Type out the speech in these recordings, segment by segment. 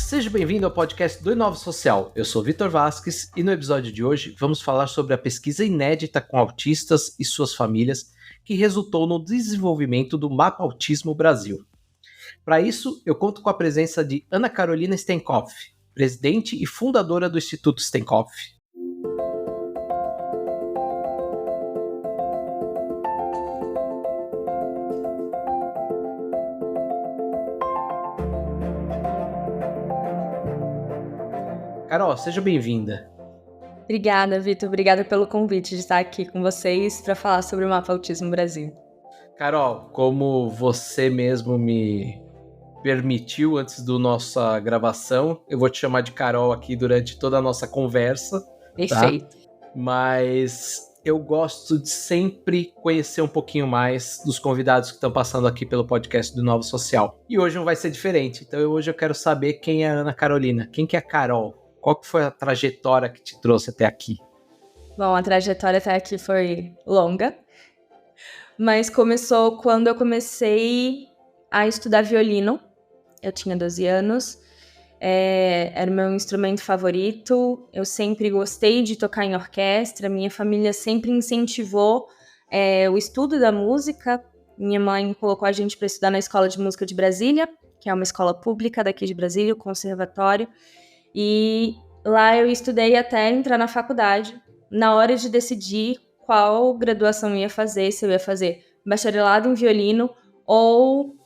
Seja bem-vindo ao podcast do Inova Social. Eu sou Vitor Vasques e no episódio de hoje vamos falar sobre a pesquisa inédita com autistas e suas famílias que resultou no desenvolvimento do Mapa Autismo Brasil. Para isso, eu conto com a presença de Ana Carolina Stenkoff, presidente e fundadora do Instituto Stenkoff. Carol, seja bem-vinda. Obrigada, Vitor. Obrigada pelo convite de estar aqui com vocês para falar sobre o Mapa Autismo Brasil. Carol, como você mesmo me permitiu antes da nossa gravação, eu vou te chamar de Carol aqui durante toda a nossa conversa. Perfeito. Tá? Mas eu gosto de sempre conhecer um pouquinho mais dos convidados que estão passando aqui pelo podcast do Inova Social. E hoje não vai ser diferente. Então hoje eu quero saber quem é a Ana Carolina, quem que é a Carol. Qual que foi a trajetória que te trouxe até aqui? Bom, a trajetória até aqui foi longa, mas começou quando eu comecei a estudar violino. Eu tinha 12 anos, era o meu instrumento favorito, eu sempre gostei de tocar em orquestra, minha família sempre incentivou o estudo da música. Minha mãe colocou a gente para estudar na Escola de Música de Brasília, que é uma escola pública daqui de Brasília, o conservatório. E lá eu estudei até entrar na faculdade. Na hora de decidir qual graduação eu ia fazer, se eu ia fazer bacharelado em violino ou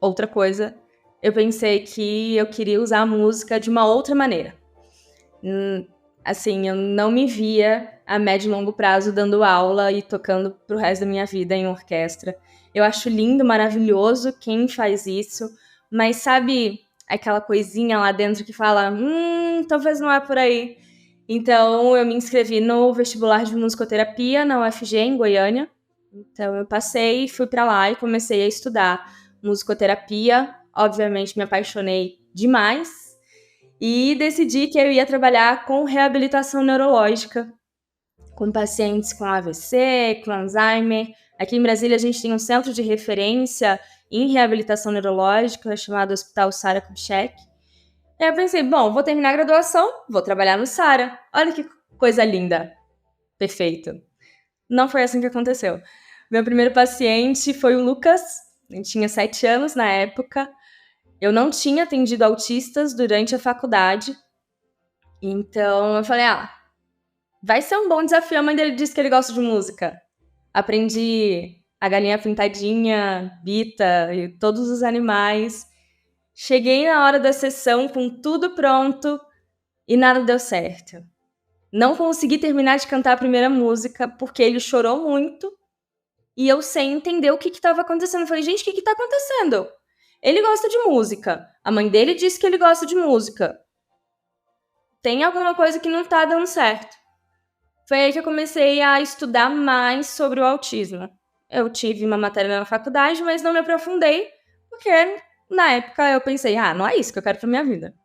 outra coisa, eu pensei que eu queria usar a música de uma outra maneira. Assim, eu não me via a médio e longo prazo dando aula e tocando pro resto da minha vida em orquestra. Eu acho lindo, maravilhoso quem faz isso, mas sabe aquela coisinha lá dentro que fala, talvez não é por aí. Então, eu me inscrevi no vestibular de musicoterapia na UFG, em Goiânia. Então, eu passei, fui para lá e comecei a estudar musicoterapia. Obviamente, me apaixonei demais e decidi que eu ia trabalhar com reabilitação neurológica, com pacientes com AVC, com Alzheimer. Aqui em Brasília, a gente tem um centro de referência em reabilitação neurológica, chamado Hospital Sara Kubitschek. E aí eu pensei, bom, vou terminar a graduação, vou trabalhar no Sara. Olha que coisa linda. Perfeito. Não foi assim que aconteceu. Meu primeiro paciente foi o Lucas, ele tinha 7 anos na época. Eu não tinha atendido autistas durante a faculdade. Então eu falei, vai ser um bom desafio. A mãe dele disse que ele gosta de música. Aprendi a galinha pintadinha, Bita e todos os animais. Cheguei na hora da sessão com tudo pronto e nada deu certo. Não consegui terminar de cantar a primeira música porque ele chorou muito e eu sem entender o que estava acontecendo. Eu falei, gente, o que está acontecendo? Ele gosta de música. A mãe dele disse que ele gosta de música. Tem alguma coisa que não está dando certo. Foi aí que eu comecei a estudar mais sobre o autismo. Eu tive uma matéria na faculdade, mas não me aprofundei, porque na época eu pensei, não é isso que eu quero pra minha vida.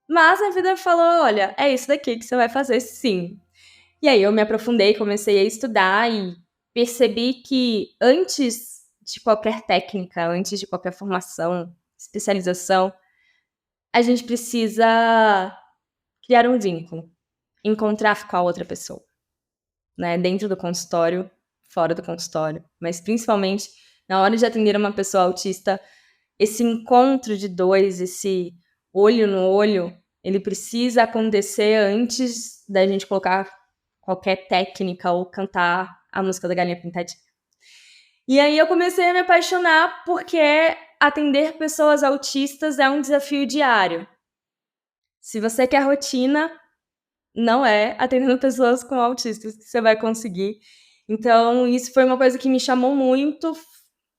Mas a vida falou, olha, é isso daqui que você vai fazer sim. E aí eu me aprofundei, comecei a estudar e percebi que antes de qualquer técnica, antes de qualquer formação, especialização, a gente precisa criar um vínculo, encontrar com a outra pessoa, né? Dentro do consultório, fora do consultório, mas principalmente na hora de atender uma pessoa autista, esse encontro de dois, esse olho no olho, ele precisa acontecer antes da gente colocar qualquer técnica ou cantar a música da Galinha Pintadinha. E aí eu comecei a me apaixonar porque atender pessoas autistas é um desafio diário. Se você quer rotina, não é atendendo pessoas com autistas que você vai conseguir. Então, isso foi uma coisa que me chamou muito.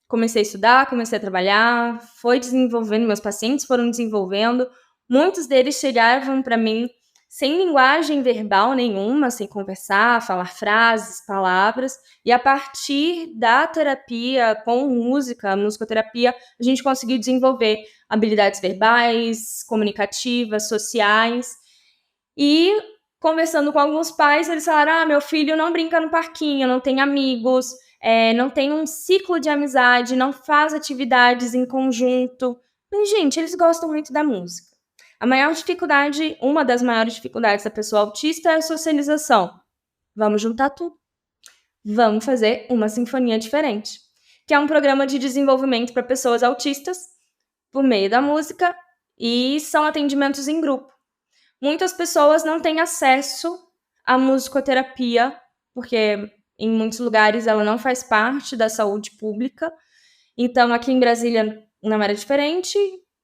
Comecei a estudar, comecei a trabalhar, foi desenvolvendo, meus pacientes foram desenvolvendo. Muitos deles chegavam para mim sem linguagem verbal nenhuma, sem conversar, falar frases, palavras. E a partir da terapia com música, a musicoterapia, a gente conseguiu desenvolver habilidades verbais, comunicativas, sociais. E conversando com alguns pais, eles falaram, meu filho não brinca no parquinho, não tem amigos, não tem um ciclo de amizade, não faz atividades em conjunto. Mas, gente, eles gostam muito da música. Uma das maiores dificuldades da pessoa autista é a socialização. Vamos juntar tudo. Vamos fazer uma sinfonia diferente, que é um programa de desenvolvimento para pessoas autistas por meio da música e são atendimentos em grupo. Muitas pessoas não têm acesso à musicoterapia, porque em muitos lugares ela não faz parte da saúde pública. Então, aqui em Brasília não era diferente.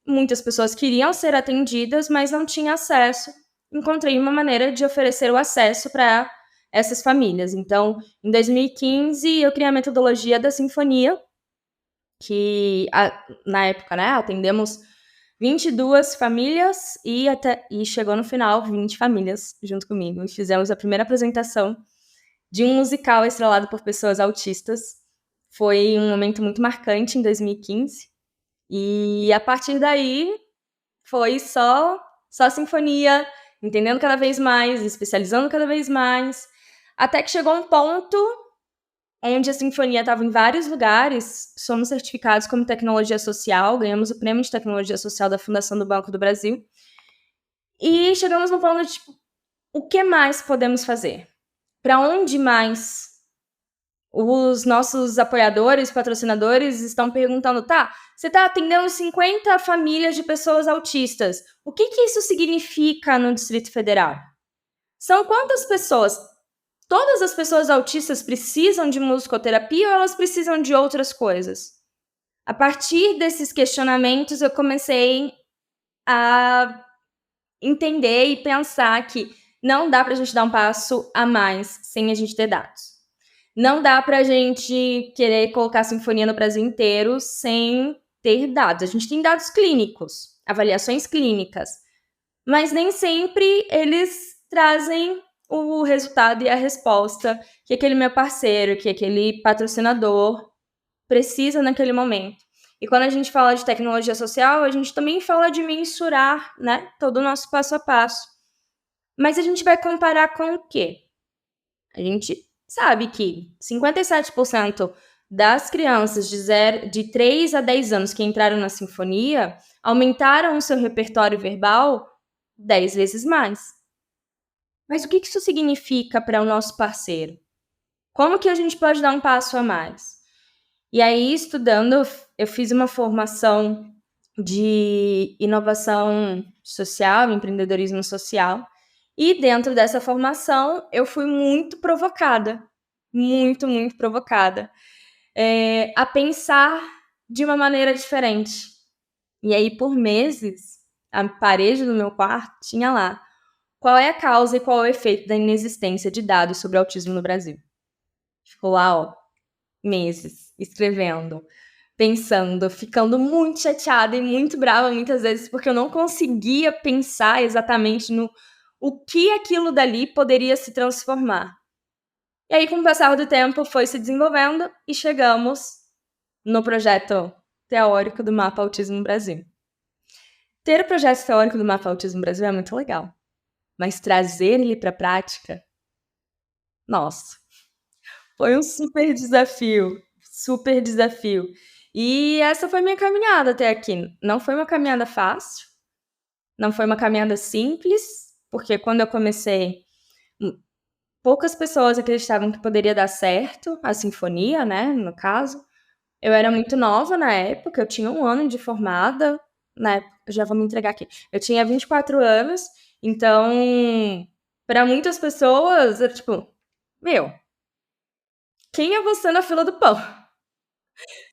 Muitas pessoas queriam ser atendidas, mas não tinham acesso. Encontrei uma maneira de oferecer o acesso para essas famílias. Então, em 2015, eu criei a metodologia da sinfonia, que na época, né, atendemos 22 famílias e chegou no final 20 famílias junto comigo. E fizemos a primeira apresentação de um musical estrelado por pessoas autistas. Foi um momento muito marcante em 2015. E a partir daí foi só sinfonia, entendendo cada vez mais, especializando cada vez mais, até que chegou um ponto onde a sinfonia estava em vários lugares. Somos certificados como tecnologia social, ganhamos o prêmio de tecnologia social da Fundação do Banco do Brasil. E chegamos no ponto de, tipo, o que mais podemos fazer? Para onde mais? Os nossos apoiadores, patrocinadores estão perguntando, tá, você está atendendo 50 famílias de pessoas autistas. O que isso significa no Distrito Federal? São quantas pessoas? Todas as pessoas autistas precisam de musicoterapia ou elas precisam de outras coisas? A partir desses questionamentos, eu comecei a entender e pensar que não dá para a gente dar um passo a mais sem a gente ter dados. Não dá para a gente querer colocar a sinfonia no Brasil inteiro sem ter dados. A gente tem dados clínicos, avaliações clínicas, mas nem sempre eles trazem o resultado e a resposta que aquele meu parceiro, que aquele patrocinador precisa naquele momento. E quando a gente fala de tecnologia social, a gente também fala de mensurar, né, todo o nosso passo a passo. Mas a gente vai comparar com o quê? A gente sabe que 57% das crianças de 3 a 10 anos que entraram na sinfonia aumentaram o seu repertório verbal 10 vezes mais. Mas o que isso significa para o nosso parceiro? Como que a gente pode dar um passo a mais? E aí, estudando, eu fiz uma formação de inovação social, empreendedorismo social, e dentro dessa formação eu fui muito provocada, muito provocada, a pensar de uma maneira diferente. E aí, por meses, a parede do meu quarto tinha lá: qual é a causa e qual é o efeito da inexistência de dados sobre autismo no Brasil? Ficou lá, ó, meses, escrevendo, pensando, ficando muito chateada e muito brava muitas vezes, porque eu não conseguia pensar exatamente no o que aquilo dali poderia se transformar. E aí, com o passar do tempo, foi se desenvolvendo e chegamos no projeto teórico do Mapa Autismo Brasil. Ter o projeto teórico do Mapa Autismo Brasil é muito legal, mas trazer ele para a prática, nossa, foi um super desafio. E essa foi minha caminhada até aqui. Não foi uma caminhada fácil, não foi uma caminhada simples, porque quando eu comecei, poucas pessoas acreditavam que poderia dar certo a sinfonia, né, no caso. Eu era muito nova na época, eu tinha 1 ano de formada, né, já vou me entregar aqui. Eu tinha 24 anos, então, para muitas pessoas, era tipo, meu, quem é você na fila do pão?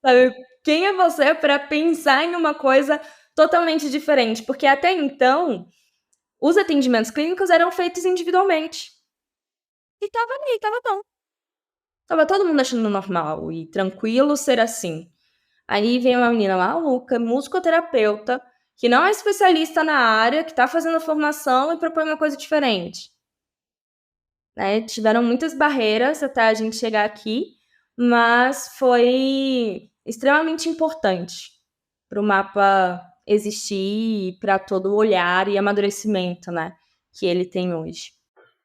Sabe, quem é você para pensar em uma coisa totalmente diferente? Porque até então, os atendimentos clínicos eram feitos individualmente. E tava ali, tava bom. Tava todo mundo achando normal e tranquilo ser assim. Aí vem uma menina maluca, musicoterapeuta, que não é especialista na área, que tá fazendo formação e propõe uma coisa diferente. Né? Tiveram muitas barreiras até a gente chegar aqui, mas foi extremamente importante para o mapa existir e para todo o olhar e amadurecimento, né, que ele tem hoje.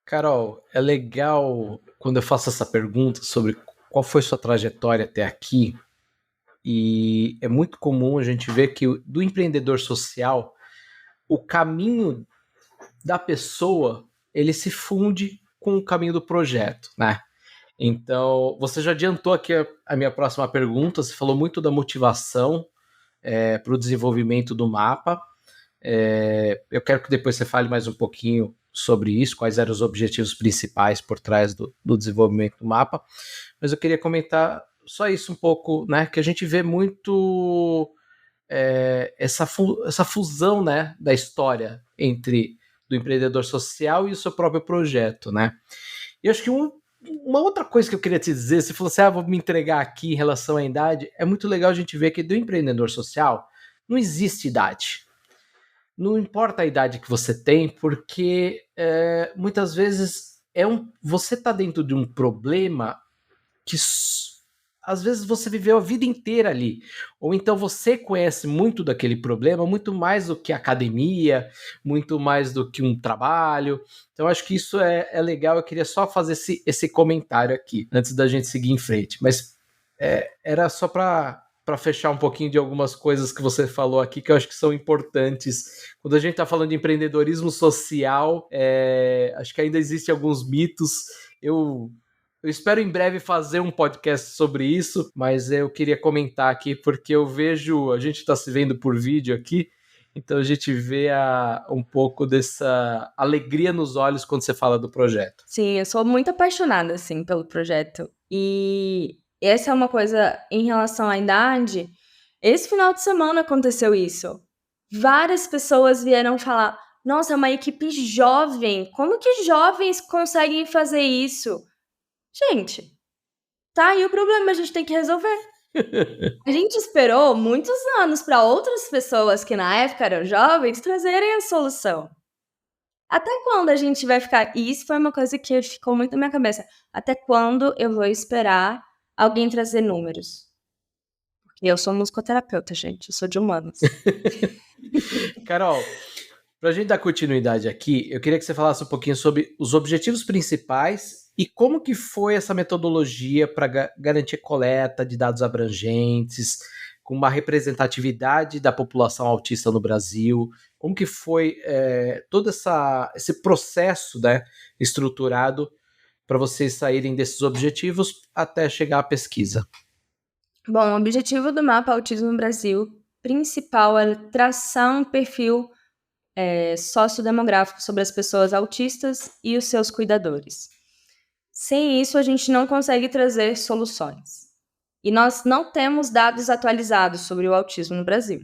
Carol, é legal quando eu faço essa pergunta sobre qual foi sua trajetória até aqui, e é muito comum a gente ver que do empreendedor social o caminho da pessoa, ele se funde com o caminho do projeto, né? Então, você já adiantou aqui a minha próxima pergunta, você falou muito da motivação para o desenvolvimento do mapa. Eu quero que depois você fale mais um pouquinho sobre isso, quais eram os objetivos principais por trás do desenvolvimento do mapa, mas eu queria comentar só isso um pouco, né, que a gente vê muito essa fusão, né, da história entre do empreendedor social e o seu próprio projeto, né? E eu acho que uma outra coisa que eu queria te dizer, se você vou me entregar aqui em relação à idade, é muito legal a gente ver que do empreendedor social não existe idade. Não importa a idade que você tem, porque muitas vezes você está dentro de um problema que às vezes você viveu a vida inteira ali, ou então você conhece muito daquele problema, muito mais do que academia, muito mais do que um trabalho. Então acho que isso é legal. Eu queria só fazer esse comentário aqui antes da gente seguir em frente, mas era só para fechar um pouquinho de algumas coisas que você falou aqui, que eu acho que são importantes. Quando a gente está falando de empreendedorismo social, acho que ainda existem alguns mitos. Eu espero em breve fazer um podcast sobre isso, mas eu queria comentar aqui, porque eu vejo, a gente está se vendo por vídeo aqui, então a gente vê um pouco dessa alegria nos olhos quando você fala do projeto. Sim, eu sou muito apaixonada, assim, pelo projeto. E essa é uma coisa em relação à idade. Esse final de semana aconteceu isso. Várias pessoas vieram falar: nossa, é uma equipe jovem. Como que jovens conseguem fazer isso? Gente, tá aí o problema, a gente tem que resolver. A gente esperou muitos anos para outras pessoas que na época eram jovens trazerem a solução. Até quando a gente vai ficar... E isso foi uma coisa que ficou muito na minha cabeça. Até quando eu vou esperar alguém trazer números? Porque eu sou musicoterapeuta, gente. Eu sou de humanos. Carol, para a gente dar continuidade aqui, eu queria que você falasse um pouquinho sobre os objetivos principais e como que foi essa metodologia para garantir coleta de dados abrangentes, com uma representatividade da população autista no Brasil. Como que foi todo esse processo, né, estruturado para vocês saírem desses objetivos até chegar à pesquisa? Bom, o objetivo do Mapa Autismo no Brasil principal é traçar um perfil sociodemográfico sobre as pessoas autistas e os seus cuidadores. Sem isso, a gente não consegue trazer soluções. E nós não temos dados atualizados sobre o autismo no Brasil.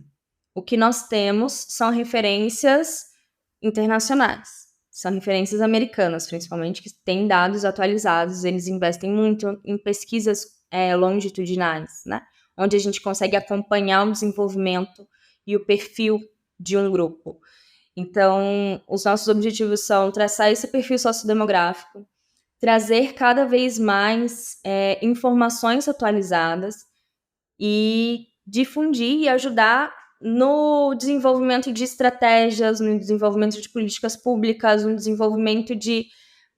O que nós temos são referências internacionais. São referências americanas, principalmente, que têm dados atualizados. Eles investem muito em pesquisas longitudinais, né? Onde a gente consegue acompanhar o desenvolvimento e o perfil de um grupo. Então, os nossos objetivos são traçar esse perfil sociodemográfico, trazer cada vez mais informações atualizadas e difundir e ajudar no desenvolvimento de estratégias, no desenvolvimento de políticas públicas, no desenvolvimento de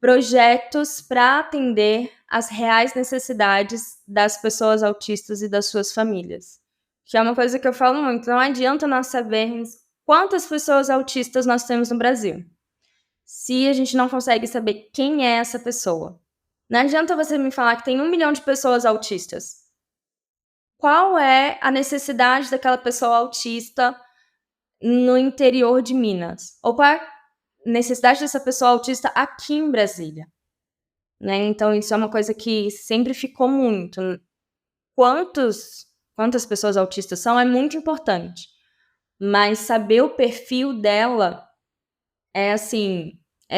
projetos para atender às reais necessidades das pessoas autistas e das suas famílias. Que é uma coisa que eu falo muito, não adianta nós sabermos quantas pessoas autistas nós temos no Brasil, se a gente não consegue saber quem é essa pessoa. Não adianta você me falar que tem 1 milhão de pessoas autistas. Qual é a necessidade daquela pessoa autista no interior de Minas? Ou qual é a necessidade dessa pessoa autista aqui em Brasília? Né? Então, isso é uma coisa que sempre ficou muito. Quantas pessoas autistas são é muito importante. Mas saber o perfil dela é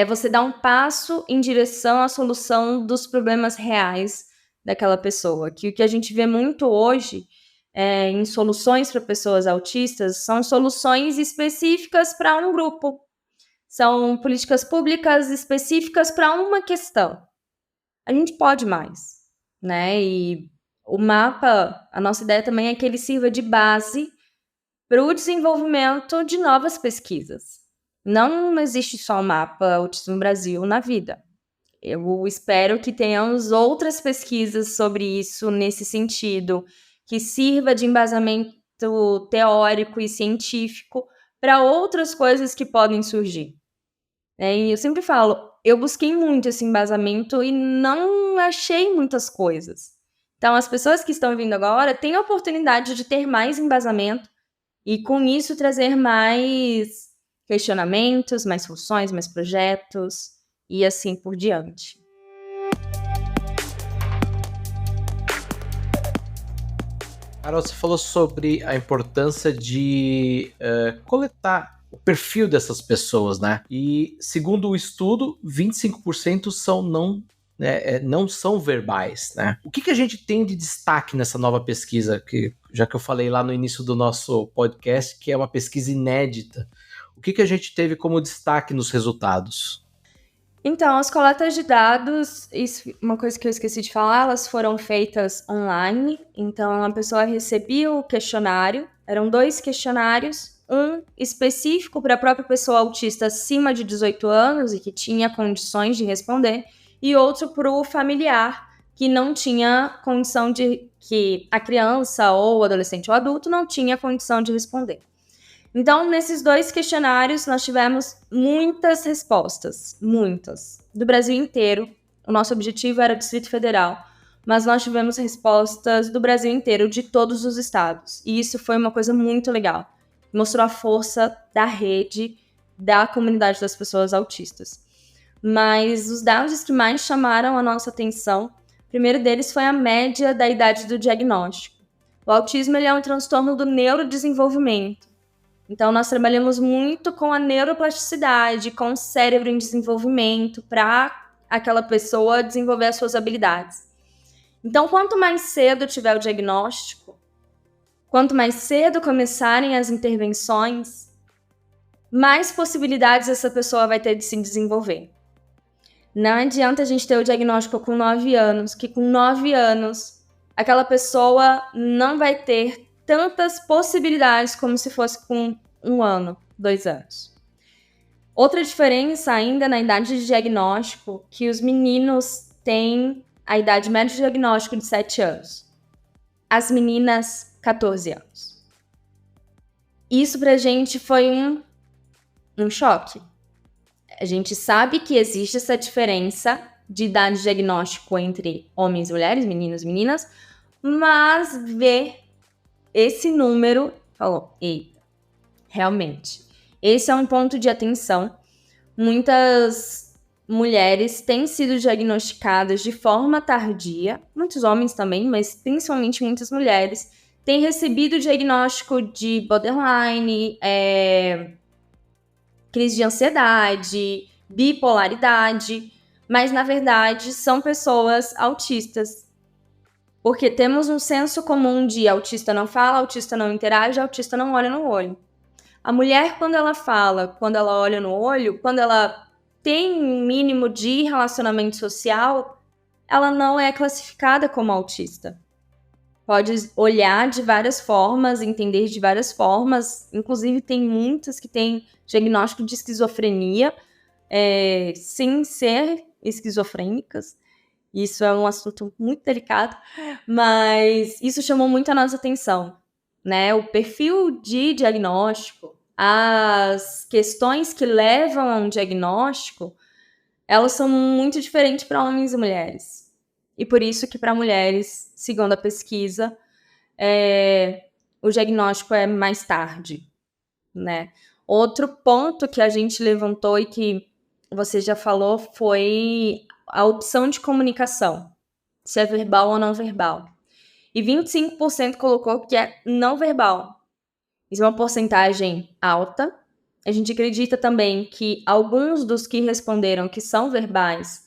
você dar um passo em direção à solução dos problemas reais daquela pessoa. Que o que a gente vê muito hoje em soluções para pessoas autistas são soluções específicas para um grupo. São políticas públicas específicas para uma questão. A gente pode mais, né? E o mapa, a nossa ideia também é que ele sirva de base para o desenvolvimento de novas pesquisas. Não existe só o Mapa Autismo Brasil na vida. Eu espero que tenhamos outras pesquisas sobre isso nesse sentido, que sirva de embasamento teórico e científico para outras coisas que podem surgir. E eu sempre falo, eu busquei muito esse embasamento e não achei muitas coisas. Então, as pessoas que estão vindo agora têm a oportunidade de ter mais embasamento e, com isso, trazer mais questionamentos, mais funções, mais projetos e assim por diante. Carol, você falou sobre a importância de coletar o perfil dessas pessoas, né? E, segundo o estudo, 25% não são verbais, né? O que a gente tem de destaque nessa nova pesquisa, já que eu falei lá no início do nosso podcast, que é uma pesquisa inédita, o que a gente teve como destaque nos resultados? Então, as coletas de dados, uma coisa que eu esqueci de falar, elas foram feitas online. Então, a pessoa recebia o questionário, eram 2 questionários, um específico para a própria pessoa autista acima de 18 anos e que tinha condições de responder, e outro para o familiar, que não tinha condição que a criança ou o adolescente ou adulto não tinha condição de responder. Então, nesses 2 questionários, nós tivemos muitas respostas, muitas, do Brasil inteiro. O nosso objetivo era o Distrito Federal, mas nós tivemos respostas do Brasil inteiro, de todos os estados. E isso foi uma coisa muito legal. Mostrou a força da rede, da comunidade das pessoas autistas. Mas os dados que mais chamaram a nossa atenção, o primeiro deles foi a média da idade do diagnóstico. O autismo ele é um transtorno do neurodesenvolvimento. Então, nós trabalhamos muito com a neuroplasticidade, com o cérebro em desenvolvimento, para aquela pessoa desenvolver as suas habilidades. Então, quanto mais cedo tiver o diagnóstico, quanto mais cedo começarem as intervenções, mais possibilidades essa pessoa vai ter de se desenvolver. Não adianta a gente ter o diagnóstico com 9 anos, que com 9 anos aquela pessoa não vai ter tantas possibilidades como se fosse com 1 ano, 2 anos. Outra diferença ainda na idade de diagnóstico, que os meninos têm a idade média de diagnóstico de 7 anos. As meninas, 14 anos. Isso pra gente foi um choque. A gente sabe que existe essa diferença de idade de diagnóstico entre homens e mulheres, meninos e meninas, mas ver esse número, falou, eita, realmente, esse é um ponto de atenção. Muitas mulheres têm sido diagnosticadas de forma tardia, muitos homens também, mas principalmente muitas mulheres, têm recebido diagnóstico de borderline, crise de ansiedade, bipolaridade, mas na verdade são pessoas autistas. Porque temos um senso comum de autista não fala, autista não interage, autista não olha no olho. A mulher, quando ela fala, quando ela olha no olho, quando ela tem um mínimo de relacionamento social, ela não é classificada como autista. Pode olhar de várias formas, entender de várias formas, inclusive tem muitas que têm diagnóstico de esquizofrenia, sem ser esquizofrênicas. Isso é um assunto muito delicado, mas isso chamou muito a nossa atenção, né? O perfil de diagnóstico, as questões que levam a um diagnóstico, elas são muito diferentes para homens e mulheres. E por isso que para mulheres, segundo a pesquisa, o diagnóstico é mais tarde, né? Outro ponto que a gente levantou e que você já falou foi a opção de comunicação, se é verbal ou não verbal. E 25% colocou que é não verbal. Isso é uma porcentagem alta. A gente acredita também que alguns dos que responderam que são verbais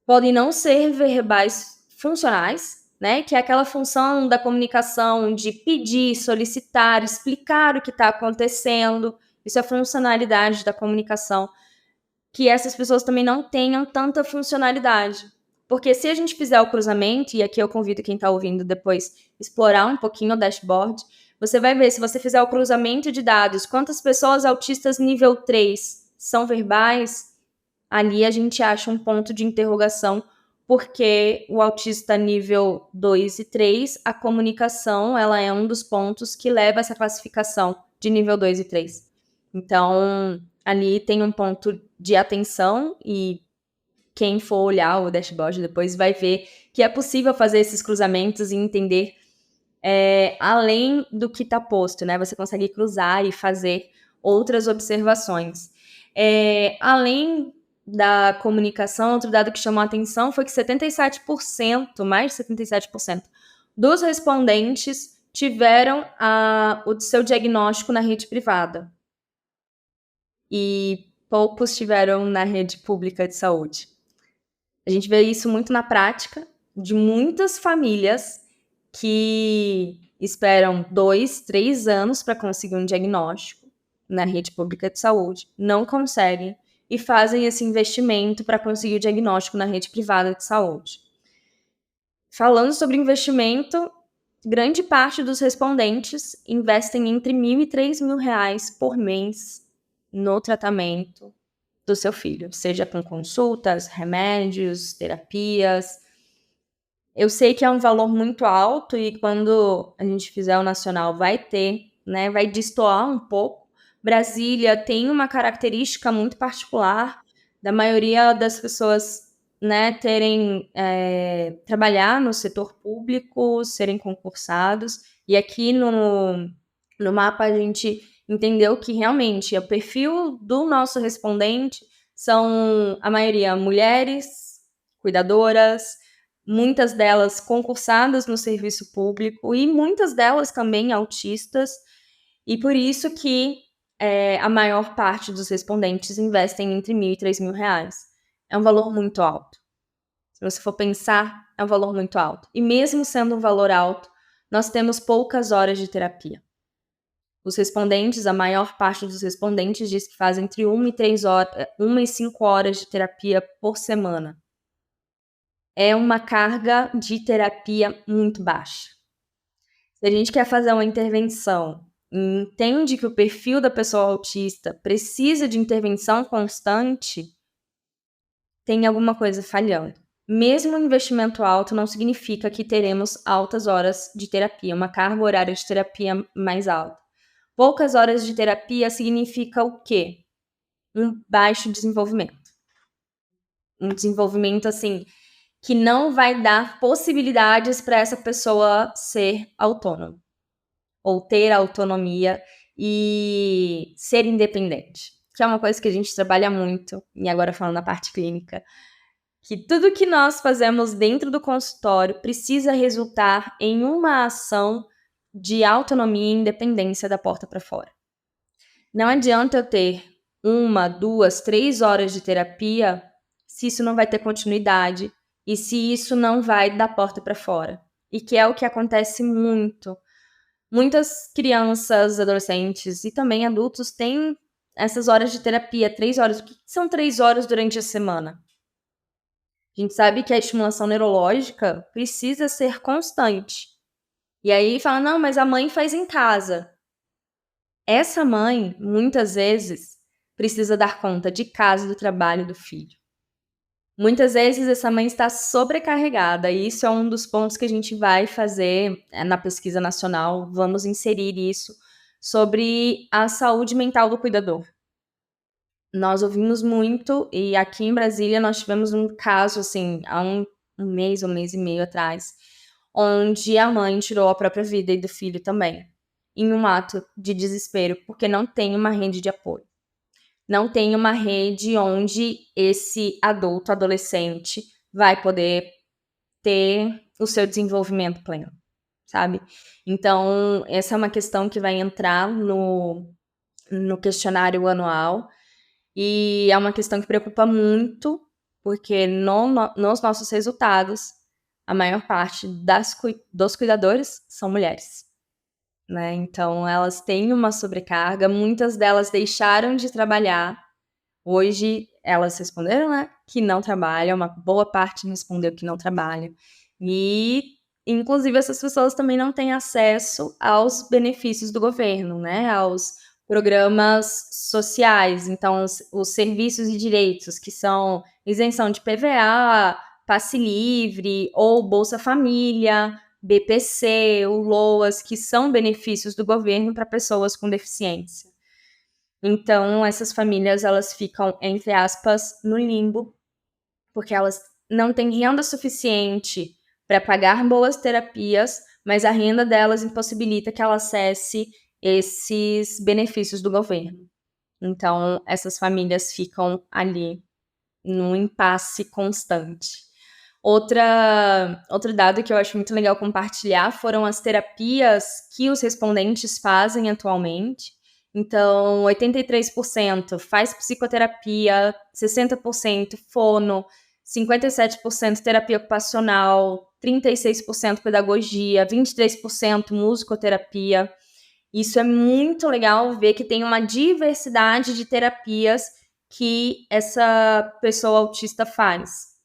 podem não ser verbais funcionais, né? Que é aquela função da comunicação de pedir, solicitar, explicar o que está acontecendo. Isso é a funcionalidade da comunicação. Que essas pessoas também não tenham tanta funcionalidade. Porque se a gente fizer o cruzamento, e aqui eu convido quem está ouvindo depois explorar um pouquinho o dashboard, você vai ver, se você fizer o cruzamento de dados, quantas pessoas autistas nível 3 são verbais, ali a gente acha um ponto de interrogação, porque o autista nível 2 e 3, a comunicação ela é um dos pontos que leva essa classificação de nível 2 e 3. Então, ali tem um ponto de atenção e quem for olhar o dashboard depois vai ver que é possível fazer esses cruzamentos e entender além do que está posto, né? Você consegue cruzar e fazer outras observações. Além da comunicação, outro dado que chamou a atenção foi que 77%, mais de 77%, dos respondentes tiveram o seu diagnóstico na rede privada. E poucos tiveram na rede pública de saúde. A gente vê isso muito na prática de muitas famílias que esperam 2, 3 anos para conseguir um diagnóstico na rede pública de saúde, não conseguem e fazem esse investimento para conseguir o diagnóstico na rede privada de saúde. Falando sobre investimento, grande parte dos respondentes investem entre R$1.000 e R$3.000 por mês no tratamento do seu filho, seja com consultas, remédios, terapias. Eu sei que é um valor muito alto e quando a gente fizer o nacional vai ter, né, vai destoar um pouco. Brasília tem uma característica muito particular da maioria das pessoas, né, trabalhar no setor público, serem concursados. E aqui no mapa a gente entendeu que realmente o perfil do nosso respondente são a maioria mulheres, cuidadoras, muitas delas concursadas no serviço público e muitas delas também autistas, e por isso que a maior parte dos respondentes investem entre R$1.000 e R$3.000. É um valor muito alto. Se você for pensar, é um valor muito alto. E mesmo sendo um valor alto, nós temos poucas horas de terapia. Os respondentes, a maior parte dos respondentes diz que fazem entre 1 e 5 horas de terapia por semana. É uma carga de terapia muito baixa. Se a gente quer fazer uma intervenção e entende que o perfil da pessoa autista precisa de intervenção constante, tem alguma coisa falhando. Mesmo o investimento alto não significa que teremos altas horas de terapia, uma carga horária de terapia mais alta. Poucas horas de terapia significa o quê? Um baixo desenvolvimento. Um desenvolvimento, assim, que não vai dar possibilidades para essa pessoa ser autônoma. Ou ter autonomia e ser independente. Que é uma coisa que a gente trabalha muito, e agora falando na parte clínica, que tudo que nós fazemos dentro do consultório precisa resultar em uma ação de autonomia e independência da porta para fora. Não adianta eu ter 1, 2, 3 horas de terapia se isso não vai ter continuidade e se isso não vai da porta para fora. E que é o que acontece muito. Muitas crianças, adolescentes e também adultos têm essas horas de terapia, 3 horas. O que são 3 horas durante a semana? A gente sabe que a estimulação neurológica precisa ser constante. E aí fala, não, mas a mãe faz em casa. Essa mãe, muitas vezes, precisa dar conta de casa e do trabalho do filho. Muitas vezes essa mãe está sobrecarregada e isso é um dos pontos que a gente vai fazer na pesquisa nacional. Vamos inserir isso sobre a saúde mental do cuidador. Nós ouvimos muito e aqui em Brasília nós tivemos um caso, assim, há um mês ou mês e meio atrás, onde a mãe tirou a própria vida e do filho também, em um ato de desespero, porque não tem uma rede de apoio. Não tem uma rede onde esse adulto, adolescente, vai poder ter o seu desenvolvimento pleno, sabe? Então, essa é uma questão que vai entrar no questionário anual e é uma questão que preocupa muito, porque nos nossos resultados, a maior parte dos cuidadores são mulheres. Né? Então, elas têm uma sobrecarga, muitas delas deixaram de trabalhar. Hoje, elas responderam, né, que não trabalham, uma boa parte respondeu que não trabalham. E, inclusive, essas pessoas também não têm acesso aos benefícios do governo, né, aos programas sociais. Então, os serviços e direitos, que são isenção de PVA, passe livre ou Bolsa Família, BPC, o LOAS, que são benefícios do governo para pessoas com deficiência. Então, essas famílias, elas ficam, entre aspas, no limbo, porque elas não têm renda suficiente para pagar boas terapias, mas a renda delas impossibilita que ela acesse esses benefícios do governo. Então, essas famílias ficam ali num impasse constante. Outro dado que eu acho muito legal compartilhar foram as terapias que os respondentes fazem atualmente. Então, 83% faz psicoterapia, 60% fono, 57% terapia ocupacional, 36% pedagogia, 23% musicoterapia. Isso é muito legal ver que tem uma diversidade de terapias que essa pessoa autista faz.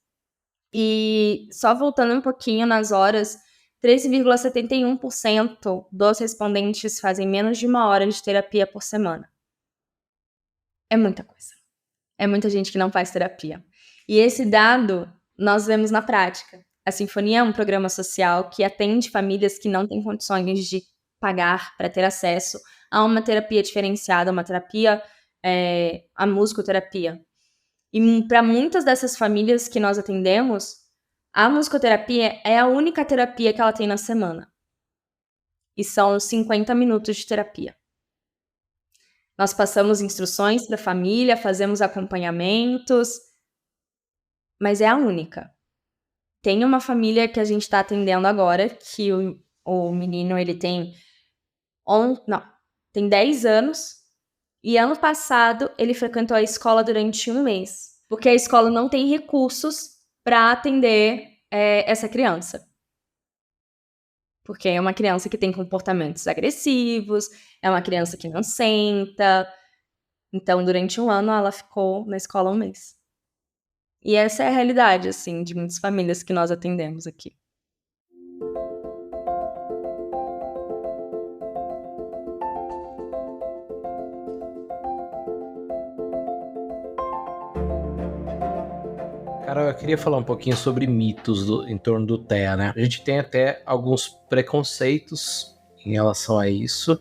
E só voltando um pouquinho nas horas, 13,71% dos respondentes fazem menos de 1 hora de terapia por semana. É muita coisa. É muita gente que não faz terapia. E esse dado nós vemos na prática. A Sinfonia é um programa social que atende famílias que não têm condições de pagar para ter acesso a uma terapia diferenciada, uma terapia, a musicoterapia. E para muitas dessas famílias que nós atendemos, a musicoterapia é a única terapia que ela tem na semana. E são 50 minutos de terapia. Nós passamos instruções para a família, fazemos acompanhamentos, mas é a única. Tem uma família que a gente está atendendo agora, que o menino ele tem 10 anos, e ano passado ele frequentou a escola durante 1 mês, porque a escola não tem recursos para atender essa criança. Porque é uma criança que tem comportamentos agressivos, é uma criança que não senta. Então, durante 1 ano, ela ficou na escola 1 mês. E essa é a realidade, assim, de muitas famílias que nós atendemos aqui. Carol, eu queria falar um pouquinho sobre mitos em torno do TEA, né? A gente tem até alguns preconceitos em relação a isso,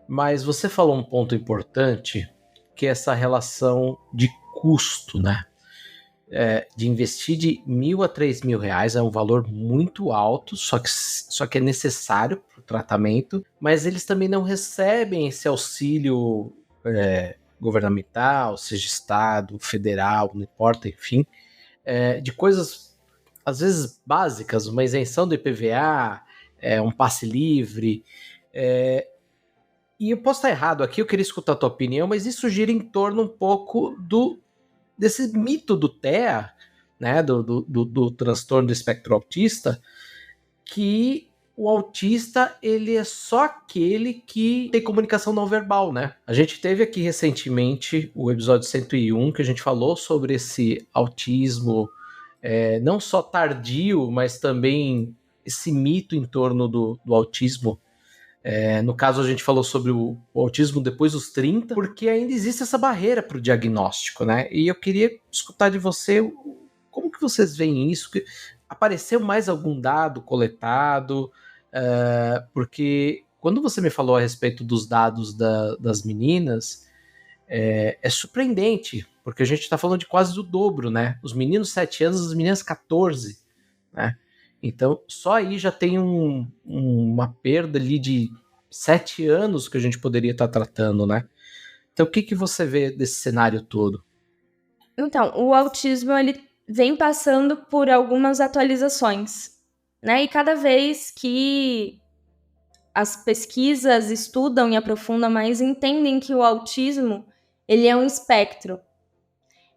mas você falou um ponto importante, que é essa relação de custo, né? De investir de R$ 1.000 a R$ 3.000 é um valor muito alto, só que é necessário para o tratamento, mas eles também não recebem esse auxílio governamental, seja Estado, federal, não importa, enfim, de coisas às vezes básicas, uma isenção do IPVA, um passe livre. E eu posso estar errado aqui, eu queria escutar a tua opinião, mas isso gira em torno um pouco desse mito do TEA, né, do transtorno do espectro autista, que o autista ele é só aquele que tem comunicação não verbal, né? A gente teve aqui recentemente o episódio 101, que a gente falou sobre esse autismo não só tardio, mas também esse mito em torno do autismo. No caso, a gente falou sobre o autismo depois dos 30, porque ainda existe essa barreira para o diagnóstico, né? E eu queria escutar de você como que vocês veem isso. Apareceu mais algum dado coletado? Porque quando você me falou a respeito dos dados das meninas, é surpreendente, porque a gente está falando de quase o dobro, né? Os meninos 7 anos, as meninas 14, né? Então, só aí já tem uma perda ali de 7 anos que a gente poderia estar tratando, né? Então, o que você vê desse cenário todo? Então, o autismo, ele vem passando por algumas atualizações, né? E cada vez que as pesquisas estudam e aprofundam mais, entendem que o autismo, ele é um espectro.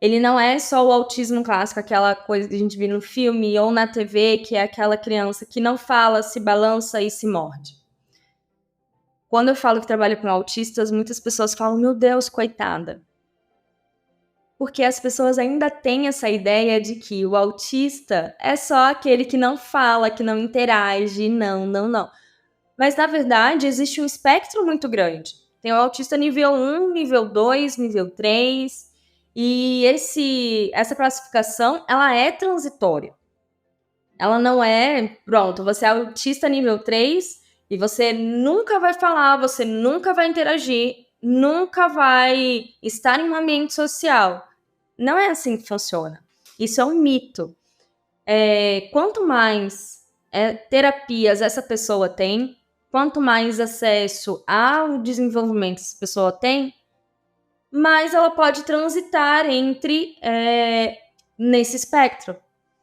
Ele não é só o autismo clássico, aquela coisa que a gente vê no filme ou na TV, que é aquela criança que não fala, se balança e se morde. Quando eu falo que trabalho com autistas, muitas pessoas falam, meu Deus, coitada. Porque as pessoas ainda têm essa ideia de que o autista é só aquele que não fala, que não interage, não. Mas, na verdade, existe um espectro muito grande. Tem o autista nível 1, nível 2, nível 3... E essa classificação, ela é transitória. Ela não é, pronto, você é autista nível 3 e você nunca vai falar, você nunca vai interagir. nunca vai estar em um ambiente social. Não é assim que funciona. Isso é um mito. Quanto mais terapias essa pessoa tem, quanto mais acesso ao desenvolvimento essa pessoa tem, mais ela pode transitar nesse espectro,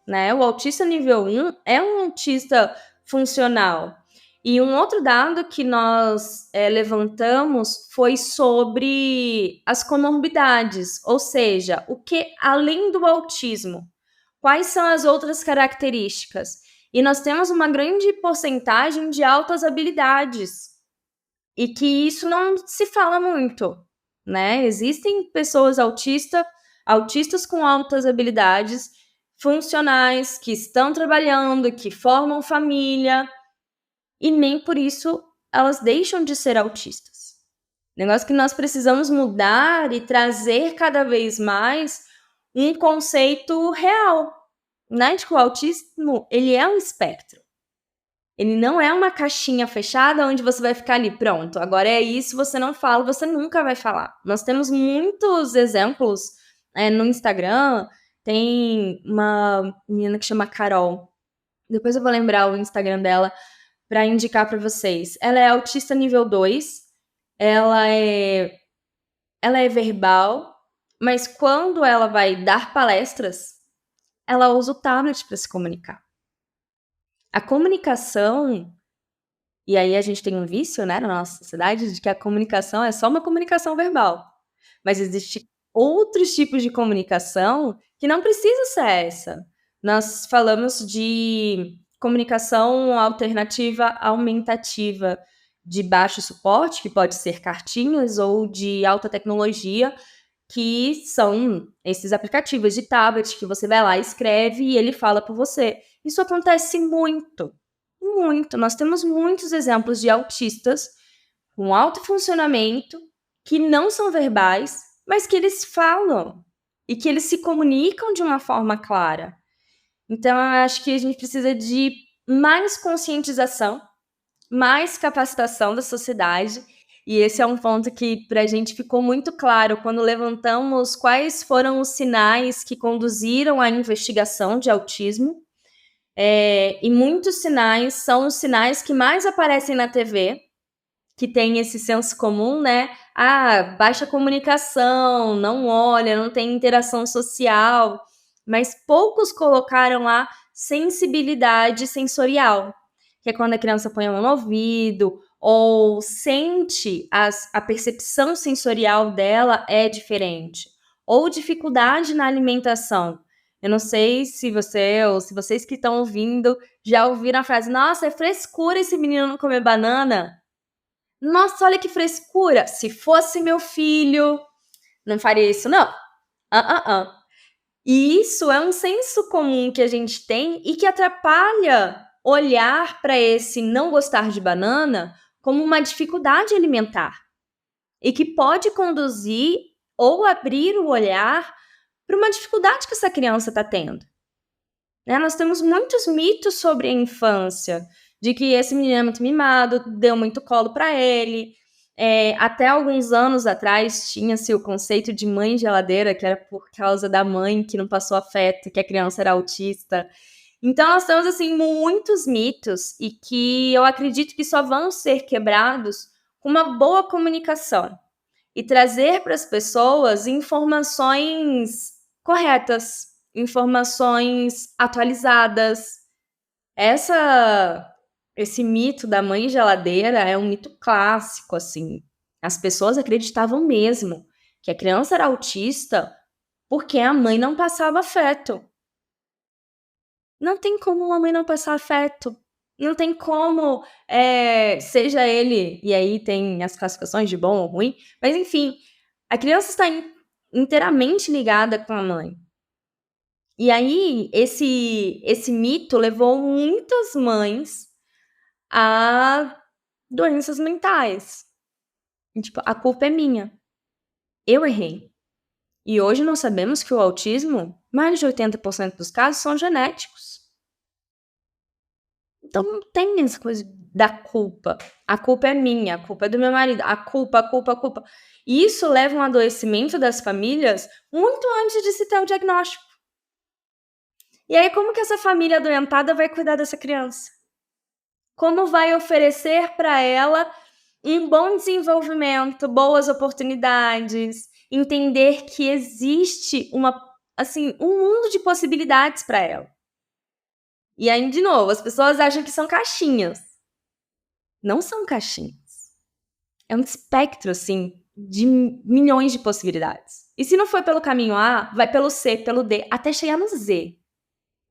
né? O autista nível 1 é um autista funcional. E um outro dado que nós levantamos foi sobre as comorbidades, ou seja, o que além do autismo, quais são as outras características? E nós temos uma grande porcentagem de altas habilidades, e que isso não se fala muito, né? Existem pessoas autistas com altas habilidades funcionais, que estão trabalhando, que formam família, e nem por isso elas deixam de ser autistas. Negócio que nós precisamos mudar e trazer cada vez mais um conceito real, né? De que o autismo, ele é um espectro. Ele não é uma caixinha fechada onde você vai ficar ali, pronto, agora é isso, você não fala, você nunca vai falar. Nós temos muitos exemplos no Instagram, tem uma menina que chama Carol, depois eu vou lembrar o Instagram dela para indicar para vocês. Ela é autista nível 2, ela é verbal, mas quando ela vai dar palestras, ela usa o tablet para se comunicar. A comunicação, e aí a gente tem um vício, né, na nossa sociedade, de que a comunicação é só uma comunicação verbal. Mas existem outros tipos de comunicação que não precisa ser essa. Nós falamos de comunicação alternativa aumentativa de baixo suporte, que pode ser cartinhas, ou de alta tecnologia, que são esses aplicativos de tablet que você vai lá, escreve e ele fala por você. Isso acontece muito, muito. Nós temos muitos exemplos de autistas com alto funcionamento que não são verbais, mas que eles falam e que eles se comunicam de uma forma clara. Então, eu acho que a gente precisa de mais conscientização, mais capacitação da sociedade, e esse é um ponto que para a gente ficou muito claro quando levantamos quais foram os sinais que conduziram à investigação de autismo. E muitos sinais são os sinais que mais aparecem na TV, que tem esse senso comum, né? Baixa comunicação, não olha, não tem interação social, mas poucos colocaram lá sensibilidade sensorial, que é quando a criança põe a mão no ouvido ou sente a percepção sensorial dela é diferente, ou dificuldade na alimentação. Eu não sei se você ou se vocês que estão ouvindo já ouviram a frase: nossa, é frescura esse menino não comer banana. Nossa, olha que frescura. Se fosse meu filho, não faria isso, não. E isso é um senso comum que a gente tem e que atrapalha olhar para esse não gostar de banana como uma dificuldade alimentar. E que pode conduzir ou abrir o olhar para uma dificuldade que essa criança está tendo. Nós temos muitos mitos sobre a infância, de que esse menino é muito mimado, deu muito colo para ele. Até alguns anos atrás tinha-se o conceito de mãe geladeira, que era por causa da mãe que não passou afeto, que a criança era autista. Então nós temos assim muitos mitos e que eu acredito que só vão ser quebrados com uma boa comunicação e trazer para as pessoas informações corretas, informações atualizadas. Esse mito da mãe geladeira é um mito clássico, assim. As pessoas acreditavam mesmo que a criança era autista porque a mãe não passava afeto. Não tem como uma mãe não passar afeto. Não tem como, seja ele, e aí tem as classificações de bom ou ruim, mas enfim, a criança está inteiramente ligada com a mãe. E aí, esse mito levou muitas mães a doenças mentais. E, tipo, a culpa é minha. Eu errei. E hoje nós sabemos que o autismo, mais de 80% dos casos, são genéticos. Então não tem essa coisa da culpa. A culpa é minha, a culpa é do meu marido, a culpa. E isso leva a um adoecimento das famílias muito antes de se ter o diagnóstico. E aí, como que essa família adoentada vai cuidar dessa criança? Como vai oferecer para ela um bom desenvolvimento, boas oportunidades, entender que existe um mundo de possibilidades para ela? E aí, de novo, as pessoas acham que são caixinhas. Não são caixinhas. É um espectro, assim, de milhões de possibilidades. E se não for pelo caminho A, vai pelo C, pelo D, até chegar no Z.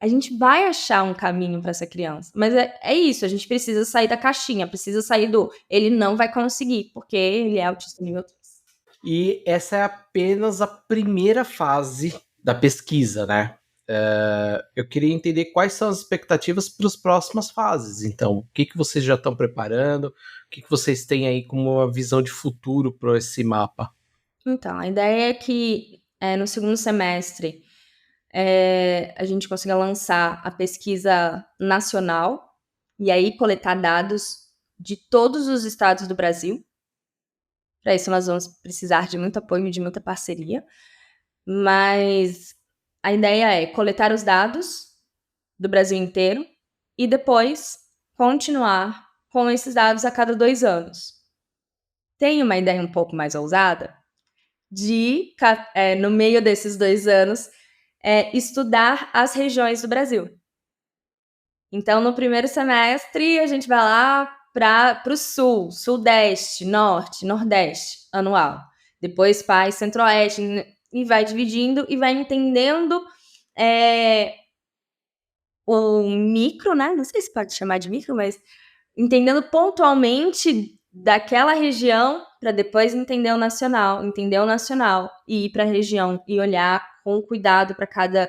A gente vai achar um caminho para essa criança. Mas é isso, a gente precisa sair da caixinha, precisa sair do ele não vai conseguir, porque ele é autista nível 3. E essa é apenas a primeira fase da pesquisa, né? Eu queria entender quais são as expectativas para as próximas fases. Então, o que vocês já estão preparando? O que vocês têm aí como uma visão de futuro para esse mapa? Então, a ideia é que no segundo semestre a gente consiga lançar a pesquisa nacional e aí coletar dados de todos os estados do Brasil. Para isso, nós vamos precisar de muito apoio e de muita parceria. Mas a ideia é coletar os dados do Brasil inteiro e depois continuar com esses dados a cada 2 anos. Tem uma ideia um pouco mais ousada de, no meio desses 2 anos, estudar as regiões do Brasil. Então, no primeiro semestre, a gente vai lá para o sul, sudeste, norte, nordeste, anual. Depois faz centro-oeste e vai dividindo e vai entendendo o micro, né? Não sei se pode chamar de micro, mas entendendo pontualmente daquela região para depois entender o nacional e ir para a região e olhar com cuidado para cada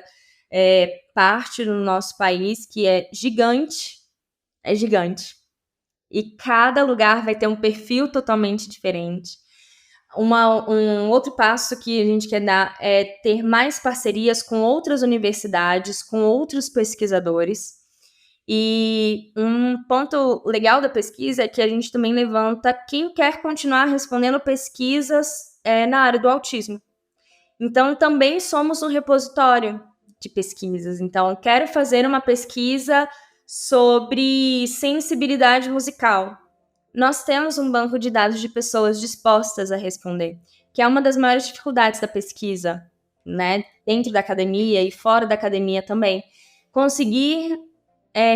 parte do nosso país, que é gigante. E cada lugar vai ter um perfil totalmente diferente. Um outro passo que a gente quer dar é ter mais parcerias com outras universidades, com outros pesquisadores. E um ponto legal da pesquisa é que a gente também levanta quem quer continuar respondendo pesquisas na área do autismo. Então, também somos um repositório de pesquisas. Então, eu quero fazer uma pesquisa sobre sensibilidade musical. Nós temos um banco de dados de pessoas dispostas a responder, que é uma das maiores dificuldades da pesquisa, né? Dentro da academia e fora da academia também. Conseguir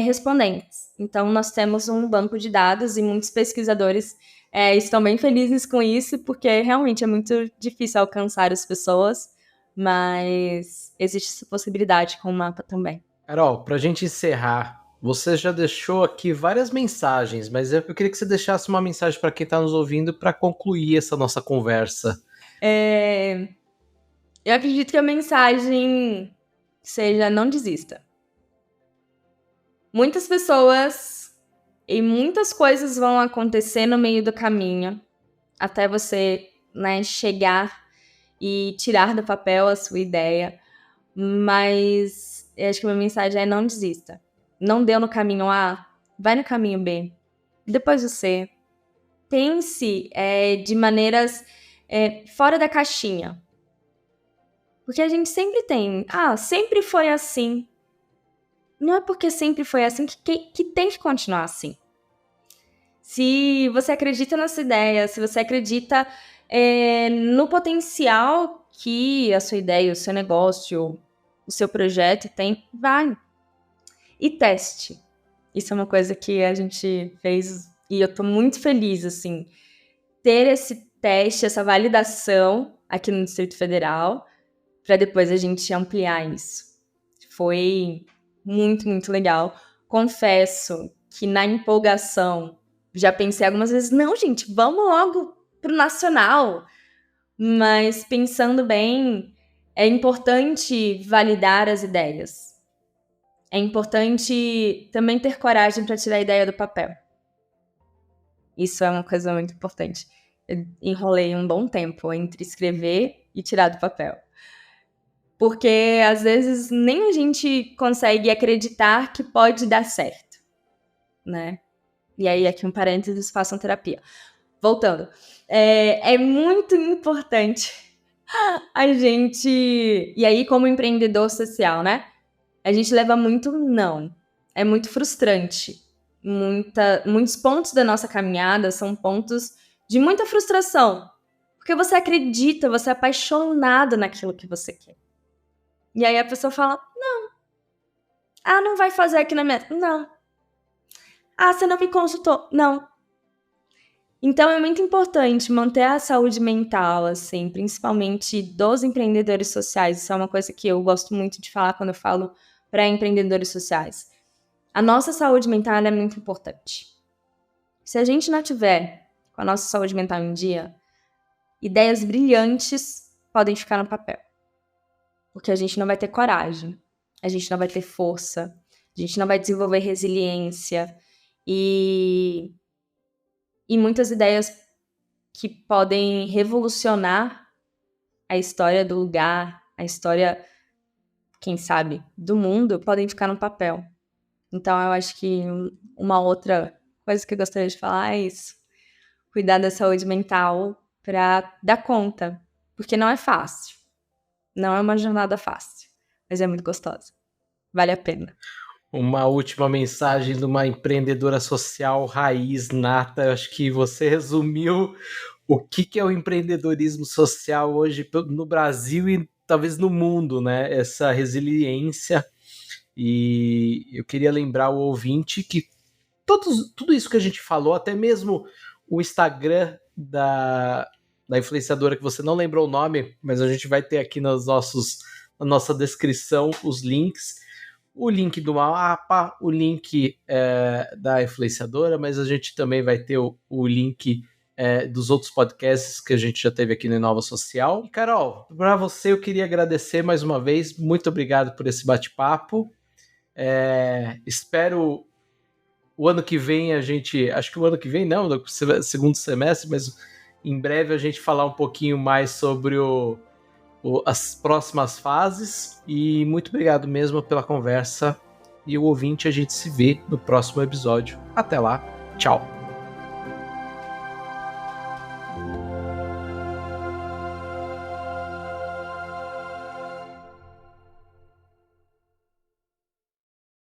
respondentes. Então, nós temos um banco de dados e muitos pesquisadores estão bem felizes com isso, porque realmente é muito difícil alcançar as pessoas, mas existe essa possibilidade com o mapa também. Carol, para a gente encerrar, você já deixou aqui várias mensagens, mas eu queria que você deixasse uma mensagem para quem está nos ouvindo para concluir essa nossa conversa. Eu acredito que a mensagem seja: não desista. Muitas pessoas e muitas coisas vão acontecer no meio do caminho até você, né, chegar e tirar do papel a sua ideia, mas eu acho que a minha mensagem é: não desista. Não deu no caminho A, vai no caminho B, depois o C. Pense de maneiras fora da caixinha. Porque a gente sempre tem, sempre foi assim. Não é porque sempre foi assim que tem que continuar assim. Se você acredita nessa ideia, se você acredita no potencial que a sua ideia, o seu negócio, o seu projeto tem, vai. E teste. Isso é uma coisa que a gente fez e eu tô muito feliz, assim, ter esse teste, essa validação aqui no Distrito Federal, para depois a gente ampliar isso. Foi muito, muito legal. Confesso que na empolgação já pensei algumas vezes: não, gente, vamos logo pro nacional. Mas pensando bem, é importante validar as ideias. É importante também ter coragem para tirar a ideia do papel. Isso é uma coisa muito importante. Eu enrolei um bom tempo entre escrever e tirar do papel. Porque, às vezes, nem a gente consegue acreditar que pode dar certo. né? E aí, aqui um parênteses, façam terapia. Voltando. É muito importante a gente... E aí, como empreendedor social, né? A gente leva muito não. É muito frustrante. Muitos pontos da nossa caminhada são pontos de muita frustração. Porque você acredita, você é apaixonado naquilo que você quer. E aí a pessoa fala, não. Ah, não vai fazer aqui na minha... Não. Ah, você não me consultou. Não. Então é muito importante manter a saúde mental, assim, principalmente dos empreendedores sociais. Isso é uma coisa que eu gosto muito de falar quando eu falo para empreendedores sociais. A nossa saúde mental é muito importante. Se a gente não tiver com a nossa saúde mental em dia, ideias brilhantes podem ficar no papel. Porque a gente não vai ter coragem, a gente não vai ter força, a gente não vai desenvolver resiliência e muitas ideias que podem revolucionar a história do lugar, a história, quem sabe, do mundo, podem ficar no papel. Então, eu acho que uma outra coisa que eu gostaria de falar é isso. Cuidar da saúde mental para dar conta. Porque não é fácil. Não é uma jornada fácil. Mas é muito gostosa. Vale a pena. Uma última mensagem de uma empreendedora social raiz nata. Eu acho que você resumiu o que é o empreendedorismo social hoje no Brasil e talvez no mundo, né? Essa resiliência. E eu queria lembrar o ouvinte que tudo isso que a gente falou, até mesmo o Instagram da influenciadora, que você não lembrou o nome, mas a gente vai ter aqui na nossa descrição os links. O link do mapa, o link da influenciadora, mas a gente também vai ter o link dos outros podcasts que a gente já teve aqui no Inova Social. E, Carol, para você eu queria agradecer mais uma vez. Muito obrigado por esse bate-papo. Espero o ano que vem acho que o ano que vem não, no segundo semestre, mas em breve a gente falar um pouquinho mais sobre as próximas fases. E muito obrigado mesmo pela conversa. E o ouvinte, a gente se vê no próximo episódio. Até lá, tchau!